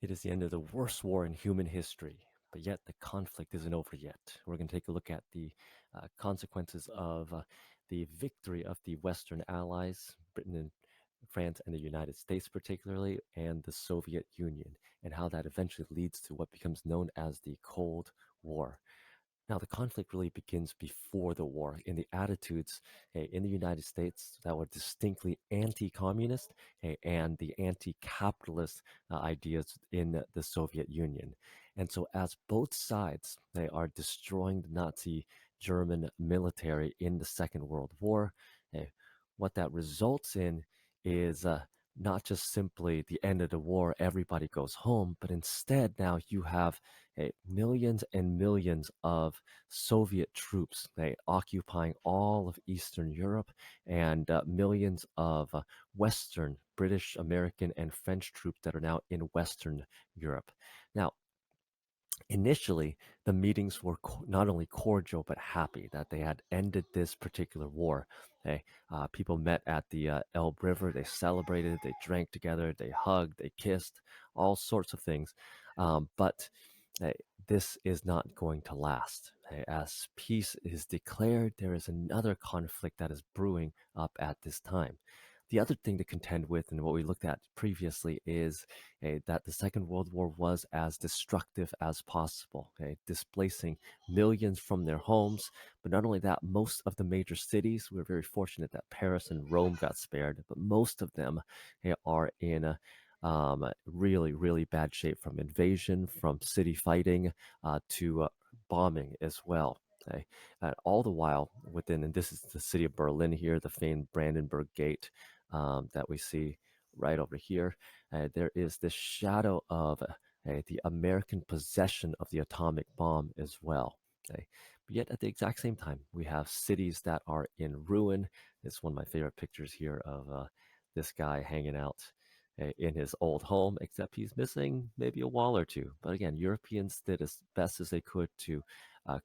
It is the end of the worst war in human history, but yet the conflict isn't over yet. We're going to take a look at the consequences of the victory of the Western allies, Britain and France and the United States particularly, and the Soviet Union, and how that eventually leads to what becomes known as the Cold War. Now, the conflict really begins before the war in the attitudes in the United States that were distinctly anti communist and the anti capitalist ideas in the Soviet Union. And so, as both sides they are destroying the Nazi German military in the Second World War, eh, what that results in is not just simply the end of the war, everybody goes home, but instead now you have millions and millions of Soviet troops occupying all of Eastern Europe and millions of Western, British, American, and French troops that are now in Western Europe. Now, initially, the meetings were not only cordial but happy that they had ended this particular war. People met at the Elbe River. They celebrated. They drank together. They hugged. They kissed. All sorts of things. But uh, this is not going to last. As peace is declared, there is another conflict that is brewing up at this time. The other thing to contend with, and what we looked at previously, is that the Second World War was as destructive as possible, displacing millions from their homes. But not only that, most of the major cities, we were very fortunate that Paris and Rome got spared, but most of them are in really, really bad shape from invasion, from city fighting to bombing as well. All the while within, and this is the city of Berlin here, the famed Brandenburg Gate that we see right over here. There is this shadow of the American possession of the atomic bomb as well. Okay? But yet, at the exact same time, we have cities that are in ruin. It's one of my favorite pictures here of this guy hanging out in his old home, except he's missing maybe a wall or two. But again, Europeans did as best as they could to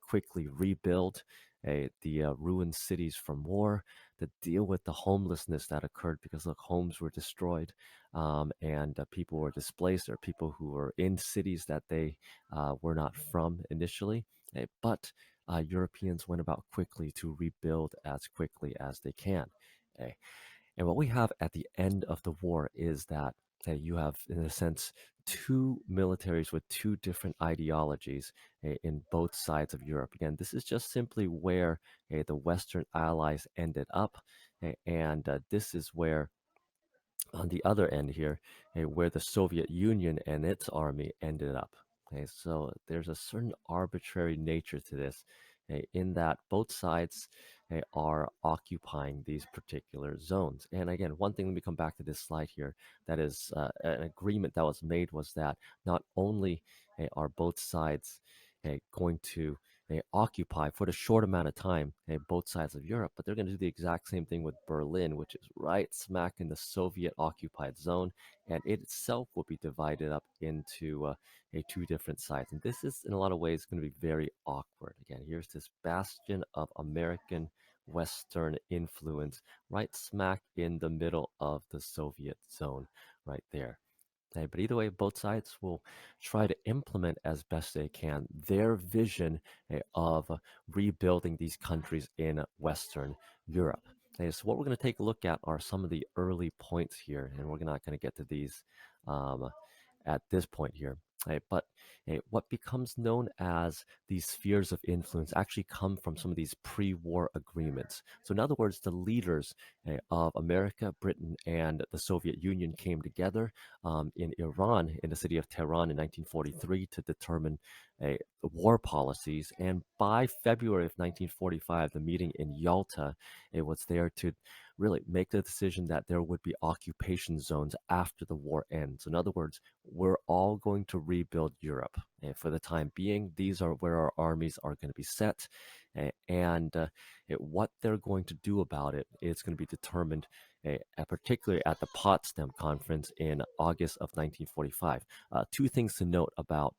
quickly rebuild the ruined cities from war, to deal with the homelessness that occurred because look, homes were destroyed and people were displaced, or people who were in cities that they were not from initially. But Europeans went about quickly to rebuild as quickly as they can. eh. And what we have at the end of the war is that you have, in a sense, two militaries with two different ideologies in both sides of Europe. Again, this is just simply where the Western allies ended up. And this is where on the other end here, where the Soviet Union and its army ended up. Okay, so there's a certain arbitrary nature to this, in that both sides are occupying these particular zones. And again, one thing, let me come back to this slide here, that is an agreement that was made was that not only are both sides going to occupy for the short amount of time both sides of Europe, but they're going to do the exact same thing with Berlin, which is right smack in the Soviet occupied zone, and it itself will be divided up into two different sides. And this is, in a lot of ways, going to be very awkward. Again, here's this bastion of American Western influence right smack in the middle of the Soviet zone, right there. But either way, both sides will try to implement as best they can their vision of rebuilding these countries in Western Europe. So what we're going to take a look at are some of the early points here, and we're not going to get to these um, at this point here. But what becomes known as these spheres of influence actually come from some of these pre-war agreements. So in other words, the leaders of America, Britain, and the Soviet Union came together in Iran, in the city of Tehran in 1943, to determine war policies. And by February of 1945, the meeting in Yalta, it was there to really make the decision that there would be occupation zones after the war ends. In other words, we're all going to rebuild Europe. And for the time being, these are where our armies are going to be set. And what they're going to do about it is going to be determined particularly at the Potsdam Conference in August of 1945. Two things to note about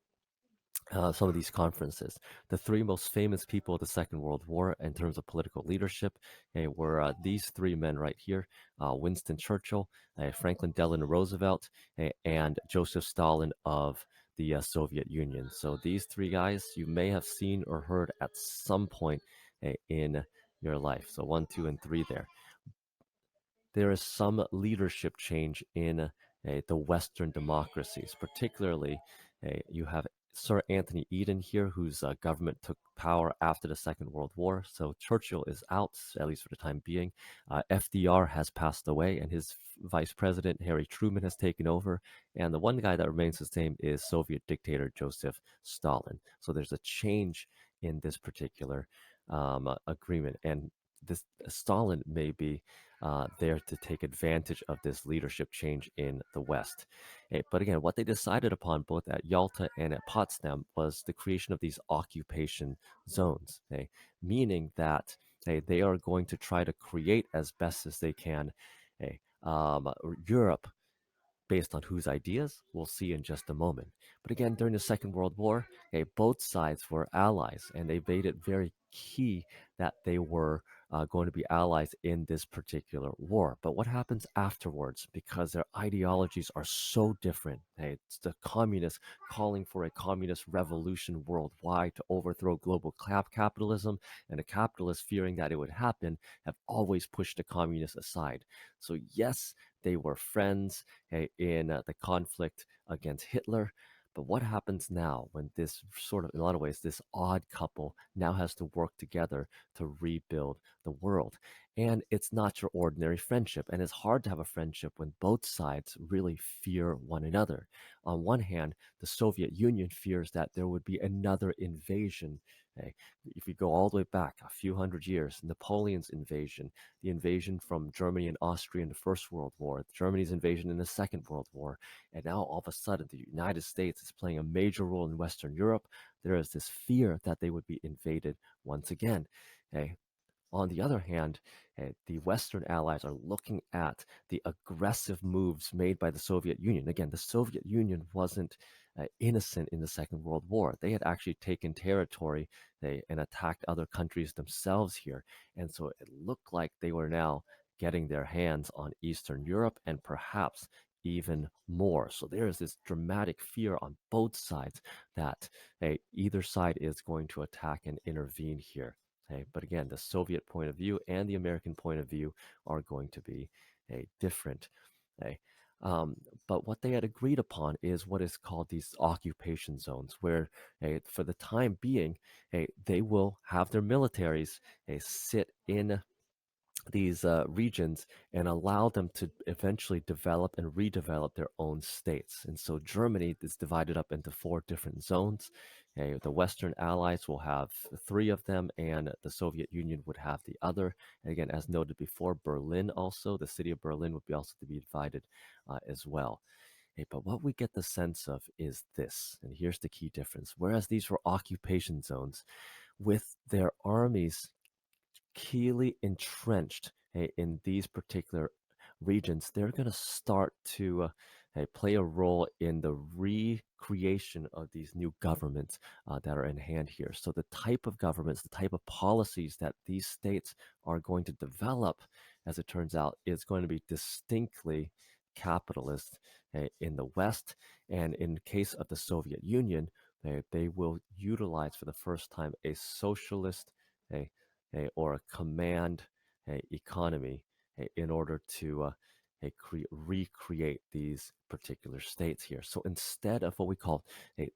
some of these conferences. The three most famous people of the Second World War in terms of political leadership were these three men right here: Winston Churchill, Franklin Delano Roosevelt, and Joseph Stalin of the Soviet Union. So these three guys you may have seen or heard at some point in your life. So one, two, and three there. There is some leadership change in the Western democracies, particularly you have Sir Anthony Eden here, whose government took power after the Second World War. So Churchill is out, at least for the time being. FDR has passed away, and his vice president, Harry Truman, has taken over. And the one guy that remains the same is Soviet dictator Joseph Stalin. So there's a change in this particular agreement. And this Stalin may be there to take advantage of this leadership change in the West. But again, what they decided upon both at Yalta and at Potsdam was the creation of these occupation zones, meaning that they are going to try to create as best as they can Europe based on whose ideas we'll see in just a moment. But again, during the Second World War, both sides were allies, and they made it very key that they were going to be allies in this particular war. But what happens afterwards? Because their ideologies are so different. It's the communists calling for a communist revolution worldwide to overthrow global capitalism, and the capitalists, fearing that it would happen, have always pushed the communists aside. So yes, they were friends in the conflict against Hitler. But what happens now when this sort of, in a lot of ways, this odd couple now has to work together to rebuild the world? And it's not your ordinary friendship. And it's hard to have a friendship when both sides really fear one another. On one hand, the Soviet Union fears that there would be another invasion. If you go all the way back a few hundred years, Napoleon's invasion, the invasion from Germany and Austria in the First World War, Germany's invasion in the Second World War, and now all of a sudden the United States is playing a major role in Western Europe. There is this fear that they would be invaded once again. Okay? On the other hand, the Western allies are looking at the aggressive moves made by the Soviet Union. Again, the Soviet Union wasn't innocent in the Second World War. They had actually taken territory and attacked other countries themselves here. And so it looked like they were now getting their hands on Eastern Europe and perhaps even more. So there is this dramatic fear on both sides that either side is going to attack and intervene here. But again, the Soviet point of view and the American point of view are going to be different. Okay? Um, but what they had agreed upon is what is called these occupation zones, where for the time being, they will have their militaries sit in these regions and allow them to eventually develop and redevelop their own states. And so Germany is divided up into four different zones. The Western Allies will have three of them, and the Soviet Union would have the other. And again, as noted before, Berlin also, the city of Berlin would be also to be divided as well. But what we get the sense of is this, and here's the key difference. Whereas these were occupation zones, with their armies keenly entrenched in these particular regions, they're going to start to play a role in the recreation of these new governments that are in hand here. So, the type of governments, the type of policies that these states are going to develop, as it turns out, is going to be distinctly capitalist in the West. And in case of the Soviet Union, they will utilize for the first time a socialist or a command economy in order to recreate these particular states here. So instead of what we call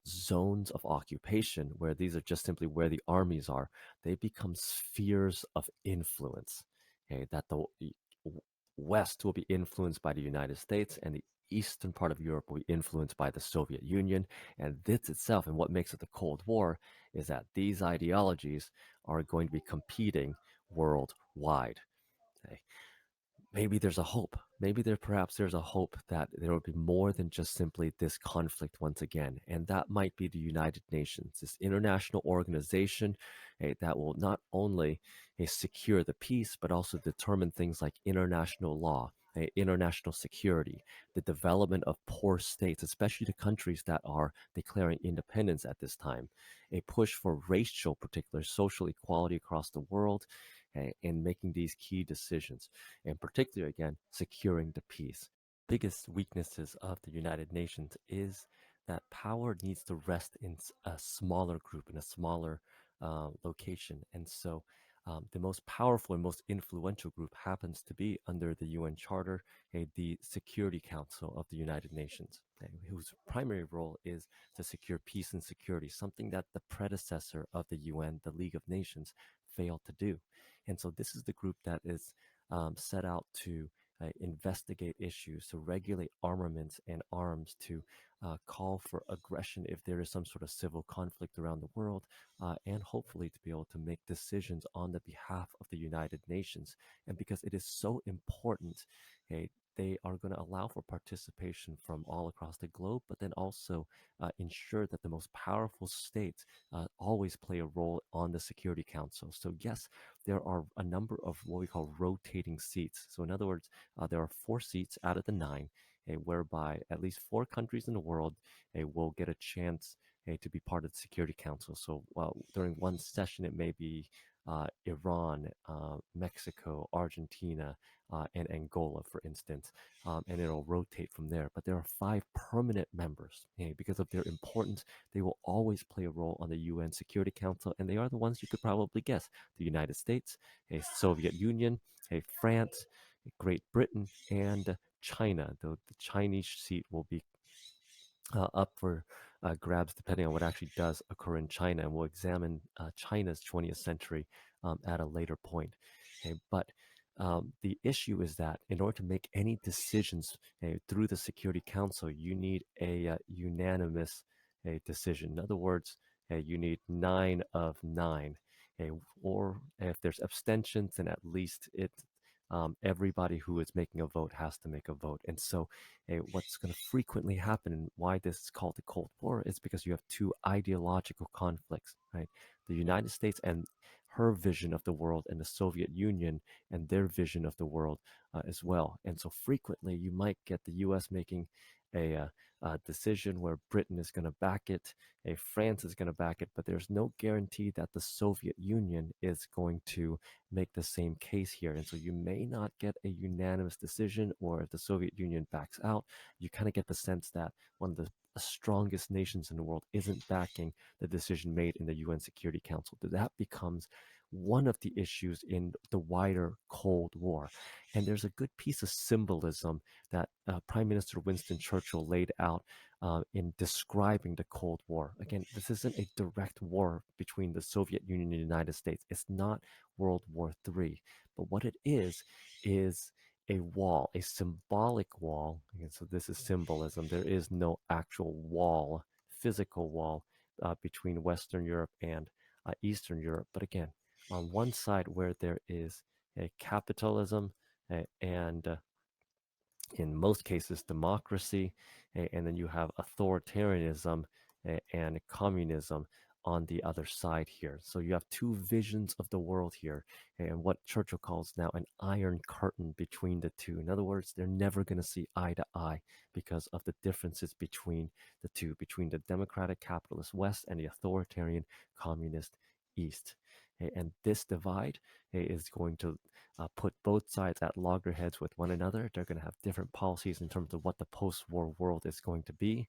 zones of occupation, where these are just simply where the armies are, they become spheres of influence. That the West will be influenced by the United States, and the eastern part of Europe will be influenced by the Soviet Union. And this itself, and what makes it the Cold War, is that these ideologies are going to be competing worldwide. Okay? Maybe there's a hope. Maybe there's a hope that there will be more than just simply this conflict once again. And that might be the United Nations, this international organization that will not only secure the peace, but also determine things like international law international security, the development of poor states, especially the countries that are declaring independence at this time, a push for racial, particular social equality across the world, in making these key decisions, and particularly again securing the peace. Biggest weaknesses of the United Nations is that power needs to rest in a smaller group, in a smaller location. And so the most powerful and most influential group happens to be under the UN Charter, the Security Council of the United Nations, whose primary role is to secure peace and security, something that the predecessor of the UN, the League of Nations, failed to do. And so this is the group that is set out to investigate issues, to regulate armaments and arms, to call for aggression if there is some sort of civil conflict around the world, and hopefully to be able to make decisions on the behalf of the United Nations. And because it is so important, they are going to allow for participation from all across the globe, but then also ensure that the most powerful states always play a role on the Security Council. So, yes, there are a number of what we call rotating seats. So, in other words, there are 4 seats out of the 9, whereby at least 4 countries in the world will get a chance to be part of the Security Council. So during one session, it may be Iran, Mexico, Argentina, and Angola, for instance, and it'll rotate from there. But there are 5 permanent members. Because of their importance, they will always play a role on the UN Security Council, and they are the ones you could probably guess: the United States, Soviet Union, France, Great Britain, and China. Though the Chinese seat will be up for grabs depending on what actually does occur in China. And we'll examine China's 20th century at a later point. But the issue is that in order to make any decisions through the Security Council, you need a unanimous decision. In other words, you need 9 of 9. Or if there's abstentions, then at least everybody who is making a vote has to make a vote. And so what's going to frequently happen, and why this is called the Cold War, is because you have 2 ideological conflicts, right? The United States and her vision of the world, and the Soviet Union and their vision of the world as well. And so frequently you might get the US making a decision where Britain is going to back it, France is going to back it, but there's no guarantee that the Soviet Union is going to make the same case here. And so you may not get a unanimous decision, or if the Soviet Union backs out, you kind of get the sense that one of the strongest nations in the world isn't backing the decision made in the UN Security Council. That becomes one of the issues in the wider Cold War. And there's a good piece of symbolism that Prime Minister Winston Churchill laid out in describing the Cold War. Again, this isn't a direct war between the Soviet Union and the United States. It's not World War III. But what it is a wall, a symbolic wall. And so this is symbolism. There is no actual wall, physical wall, between Western Europe and Eastern Europe. But again, on one side where there is a capitalism and in most cases democracy, and then you have authoritarianism and communism on the other side here. So you have 2 visions of the world here, and what Churchill calls now an iron curtain between the 2. In other words, they're never going to see eye to eye because of the differences between the 2, between the democratic capitalist West and the authoritarian communist East. And this divide is going to put both sides at loggerheads with one another. They're going to have different policies in terms of what the post-war world is going to be.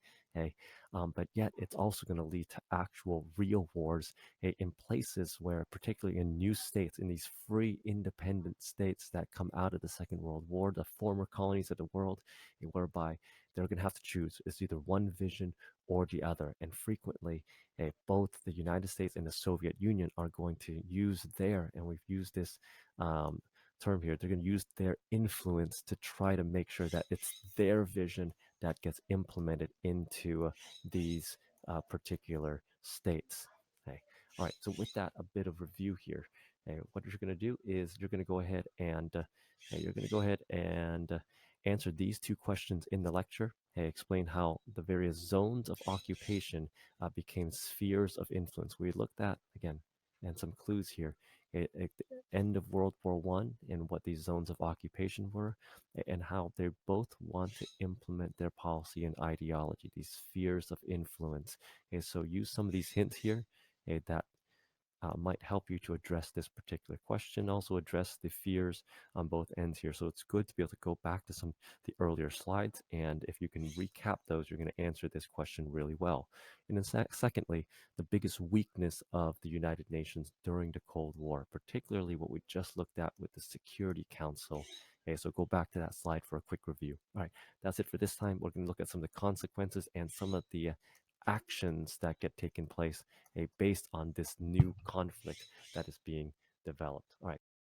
But yet it's also going to lead to actual real wars in places where, particularly in new states, in these free independent states that come out of the Second World War, the former colonies of the world, whereby they're going to have to choose. It's either one vision or the other. And frequently, both the United States and the Soviet Union are going to use and we've used this term here, they're going to use their influence to try to make sure that it's their vision that gets implemented into these particular states. Okay. All right. So with that, a bit of review here. What you're going to do is you're going to go ahead and answer these 2 questions in the lecture. Explain how the various zones of occupation became spheres of influence. We looked at, again, and some clues here. at the end of World War One and what these zones of occupation were, and how they both want to implement their policy and ideology, these spheres of influence. And so use some of these hints here that might help you to address this particular question, also address the fears on both ends here. So it's good to be able to go back to some of the earlier slides, and if you can recap those, you're going to answer this question really well. And then secondly, the biggest weakness of the United Nations during the Cold War, particularly what we just looked at with the Security Council. Okay, so go back to that slide for a quick review. All right, that's it for this time. We're going to look at some of the consequences and some of the actions that get taken place based on this new conflict that is being developed. All right.